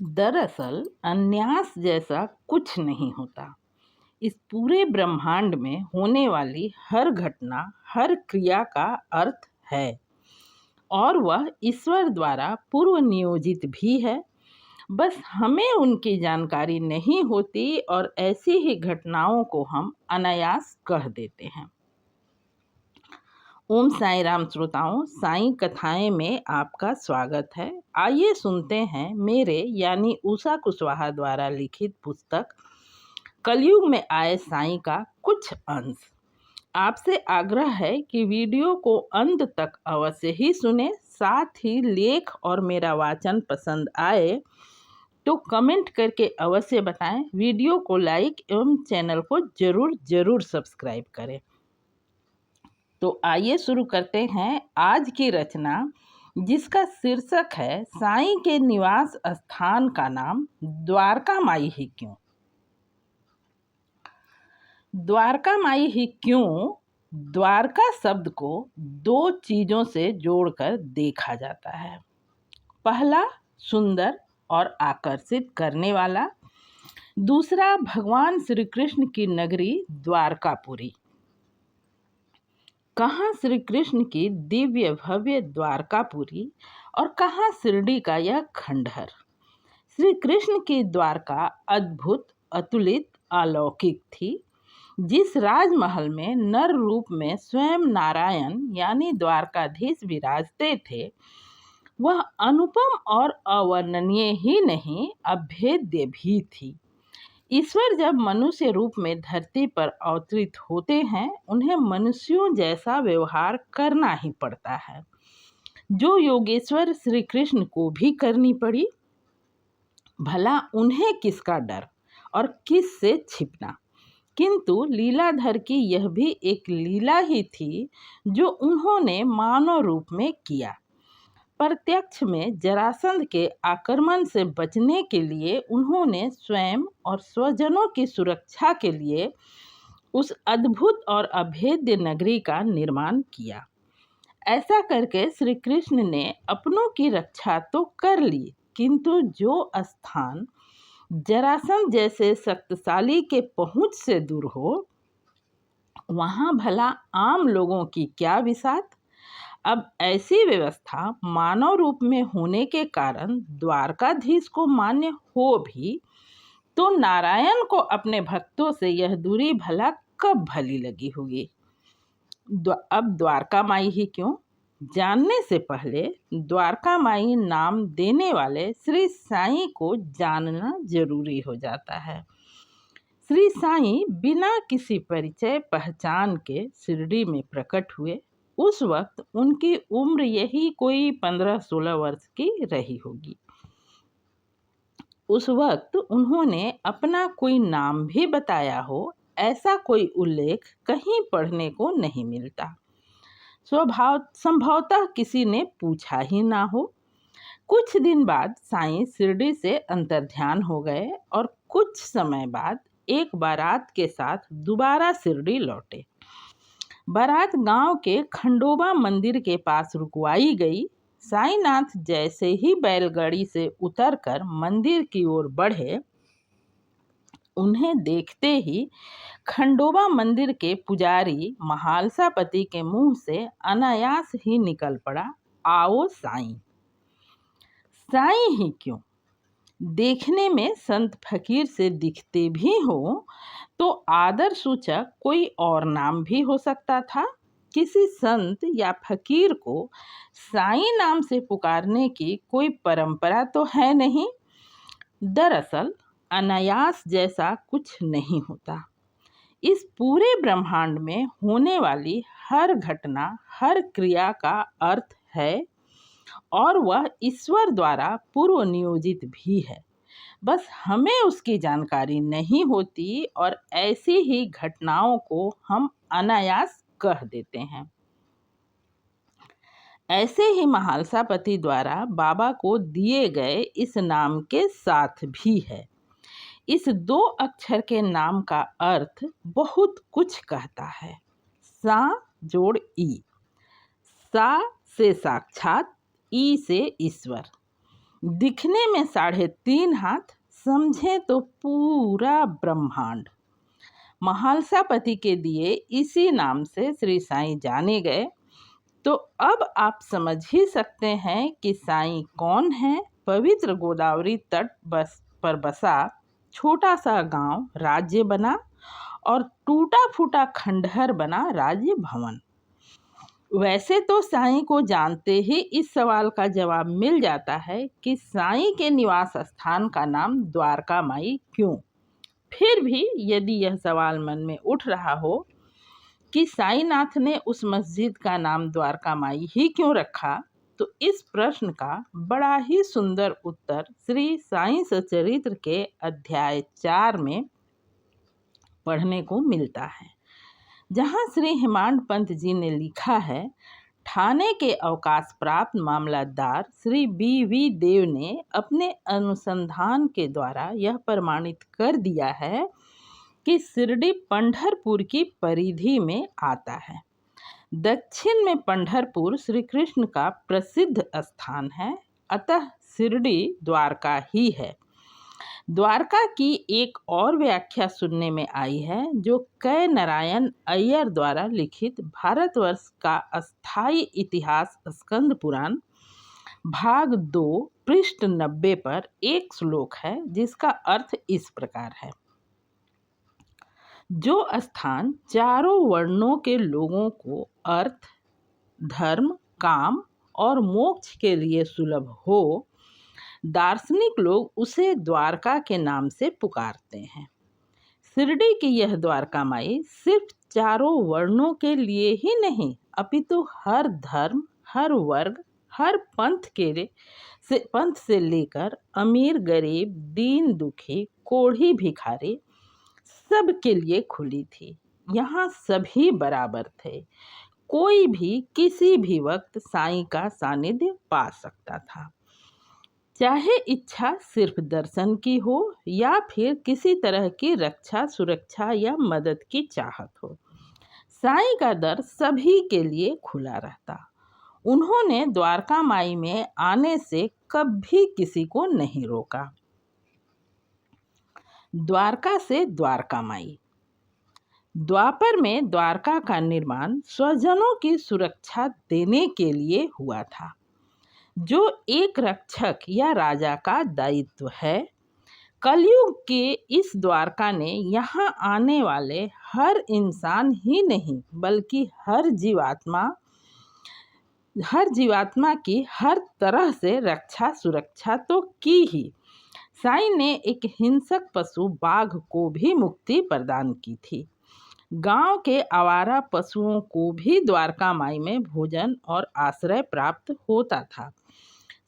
दरअसल अन्यास जैसा कुछ नहीं होता। इस पूरे ब्रह्मांड में होने वाली हर घटना, हर क्रिया का अर्थ है और वह ईश्वर द्वारा पूर्व नियोजित भी है। बस हमें उनकी जानकारी नहीं होती और ऐसी ही घटनाओं को हम अनायास कह देते हैं। ओम साई राम श्रोताओं, साई कथाएं में आपका स्वागत है। आइए सुनते हैं मेरे यानी उषा कुशवाहा द्वारा लिखित पुस्तक कलयुग में आए साई का कुछ अंश। आपसे आग्रह है कि वीडियो को अंत तक अवश्य ही सुने। साथ ही लेख और मेरा वाचन पसंद आए तो कमेंट करके अवश्य बताएं। वीडियो को लाइक एवं चैनल को जरूर सब्सक्राइब करें। तो आइए शुरू करते हैं आज की रचना, जिसका शीर्षक है साईं के निवास स्थान का नाम द्वारका माई ही क्यों। द्वारका माई ही क्यों? द्वारका शब्द को दो चीजों से जोड़कर देखा जाता है। पहला, सुंदर और आकर्षित करने वाला। दूसरा, भगवान श्री कृष्ण की नगरी द्वारकापुरी। कहाँ श्री कृष्ण की दिव्य भव्य द्वारकापुरी और कहाँ शिरडी का यह खंडहर। श्री कृष्ण की द्वारका अद्भुत, अतुलित, अलौकिक थी। जिस राजमहल में नर रूप में स्वयं नारायण यानी द्वारकाधीश विराजते थे, वह अनुपम और अवर्णनीय ही नहीं, अभेद्य भी थी। ईश्वर जब मनुष्य रूप में धरती पर अवतरित होते हैं, उन्हें मनुष्यों जैसा व्यवहार करना ही पड़ता है, जो योगेश्वर श्री कृष्ण को भी करनी पड़ी। भला उन्हें किसका डर और किस से छिपना। किंतु लीलाधर की यह भी एक लीला ही थी जो उन्होंने मानव रूप में किया। प्रत्यक्ष में जरासंध के आक्रमण से बचने के लिए उन्होंने स्वयं और स्वजनों की सुरक्षा के लिए उस अद्भुत और अभेद्य नगरी का निर्माण किया। ऐसा करके श्री कृष्ण ने अपनों की रक्षा तो कर ली, किंतु जो स्थान जरासंध जैसे शक्तिशाली के पहुंच से दूर हो, वहां भला आम लोगों की क्या विसात। अब ऐसी व्यवस्था मानव रूप में होने के कारण द्वारकाधीश को मान्य हो भी तो नारायण को अपने भक्तों से यह दूरी भला कब भली लगी होगी। अब द्वारका माई ही क्यों जानने से पहले द्वारका माई नाम देने वाले श्री साईं को जानना जरूरी हो जाता है। श्री साईं बिना किसी परिचय पहचान के शिरडी में प्रकट हुए। उस वक्त उनकी उम्र यही कोई 15-16 वर्ष की रही होगी। उस वक्त उन्होंने अपना कोई नाम भी बताया हो, ऐसा कोई उल्लेख कहीं पढ़ने को नहीं मिलता। संभवतः किसी ने पूछा ही ना हो। कुछ दिन बाद साईं शिरडी से अंतर्ध्यान हो गए और कुछ समय बाद एक बारात के साथ दोबारा शिरडी लौटे। बारात गांव के खंडोबा मंदिर के पास रुकवाई गई। साईनाथ जैसे ही बैलगाड़ी से उतरकर मंदिर की ओर बढ़े, उन्हें देखते ही खंडोबा मंदिर के पुजारी महालसापति के मुंह से अनायास ही निकल पड़ा, आओ साईं। साईं ही क्यों? देखने में संत फकीर से दिखते भी हो तो आदर सूचक कोई और नाम भी हो सकता था। किसी संत या फकीर को साईं नाम से पुकारने की कोई परंपरा तो है नहीं। दरअसल अनायास जैसा कुछ नहीं होता। इस पूरे ब्रह्मांड में होने वाली हर घटना, हर क्रिया का अर्थ है और वह ईश्वर द्वारा पूर्व नियोजित भी है। बस हमें उसकी जानकारी नहीं होती और ऐसी ही घटनाओं को हम अनायास कह देते हैं। ऐसे ही महालसापति द्वारा बाबा को दिए गए इस नाम के साथ भी है। इस 2 अक्षर के नाम का अर्थ बहुत कुछ कहता है। सा जोड़ ई, सा से साक्षात, ई से ईश्वर। दिखने में 3.5 हाथ, समझे तो पूरा ब्रह्मांड। महालसापति के दिए इसी नाम से श्री साईं जाने गए। तो अब आप समझ ही सकते हैं कि साईं कौन है। पवित्र गोदावरी तट पर बसा छोटा सा गांव राज्य बना और टूटा फूटा खंडहर बना राज्य भवन। वैसे तो साईं को जानते ही इस सवाल का जवाब मिल जाता है कि साईं के निवास स्थान का नाम द्वारका माई क्यों। फिर भी यदि यह सवाल मन में उठ रहा हो कि साईनाथ ने उस मस्जिद का नाम द्वारका माई ही क्यों रखा, तो इस प्रश्न का बड़ा ही सुंदर उत्तर श्री साईं सचरित्र के अध्याय 4 में पढ़ने को मिलता है, जहाँ श्री हेमांड पंत जी ने लिखा है। थाने के अवकाश प्राप्त मामलतदार श्री बी देव ने अपने अनुसंधान के द्वारा यह प्रमाणित कर दिया है कि शिरडी पंढरपुर की परिधि में आता है। दक्षिण में पंढरपुर श्री कृष्ण का प्रसिद्ध स्थान है, अतः शिरडी द्वारका ही है। द्वारका की एक और व्याख्या सुनने में आई है, जो कै नारायण अय्यर द्वारा लिखित भारतवर्ष का अस्थायी इतिहास स्कंद पुराण भाग 2 पृष्ठ 90 पर एक श्लोक है, जिसका अर्थ इस प्रकार है। जो स्थान चारों वर्णों के लोगों को अर्थ, धर्म, काम और मोक्ष के लिए सुलभ हो, दार्शनिक लोग उसे द्वारका के नाम से पुकारते हैं। शिरडी की यह द्वारका माई सिर्फ चारों वर्णों के लिए ही नहीं, अपितु हर धर्म, हर वर्ग, हर पंथ से लेकर अमीर गरीब, दीन दुखी, कोढ़ी भिखारी सब के लिए खुली थी। यहाँ सभी बराबर थे। कोई भी किसी भी वक्त साईं का सानिध्य पा सकता था, चाहे इच्छा सिर्फ दर्शन की हो या फिर किसी तरह की रक्षा, सुरक्षा या मदद की चाहत हो। साईं का दर सभी के लिए खुला रहता। उन्होंने द्वारका माई में आने से कभी किसी को नहीं रोका। द्वारका से द्वारका माई। द्वापर में द्वारका का निर्माण स्वजनों की सुरक्षा देने के लिए हुआ था, जो एक रक्षक या राजा का दायित्व है। कलयुग के इस द्वारका ने यहाँ आने वाले हर इंसान ही नहीं, बल्कि हर जीवात्मा की हर तरह से रक्षा सुरक्षा तो की ही। साईं ने एक हिंसक पशु बाघ को भी मुक्ति प्रदान की थी। गांव के आवारा पशुओं को भी द्वारका माई में भोजन और आश्रय प्राप्त होता था।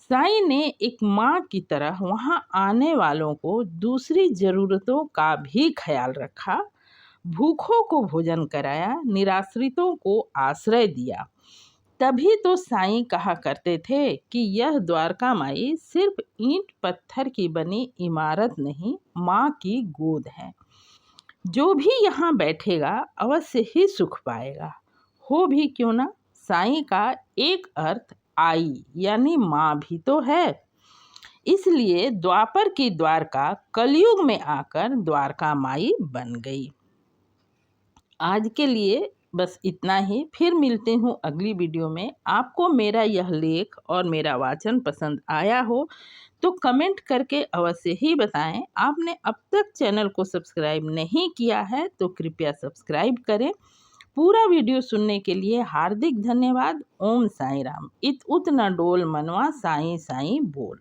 साईं ने एक माँ की तरह वहां आने वालों को दूसरी जरूरतों का भी ख्याल रखा। भूखों को भोजन कराया, निराश्रितों को आश्रय दिया। तभी तो साईं कहा करते थे कि यह द्वारका माई सिर्फ ईंट पत्थर की बनी इमारत नहीं, माँ की गोद है। जो भी यहाँ बैठेगा अवश्य ही सुख पाएगा। हो भी क्यों ना, साईं का एक अर्थ आई यानी माँ भी तो है। इसलिए द्वापर की द्वारका कलयुग में आकर द्वारका माई बन गई। आज के लिए बस इतना ही। फिर मिलते हूँ अगली वीडियो में। आपको मेरा यह लेख और मेरा वाचन पसंद आया हो तो कमेंट करके अवश्य ही बताएं। आपने अब तक चैनल को सब्सक्राइब नहीं किया है तो कृपया सब्सक्राइब करें। पूरा वीडियो सुनने के लिए हार्दिक धन्यवाद। ओम साईं राम। इत उत न डोल मनवा, साईं साईं बोल।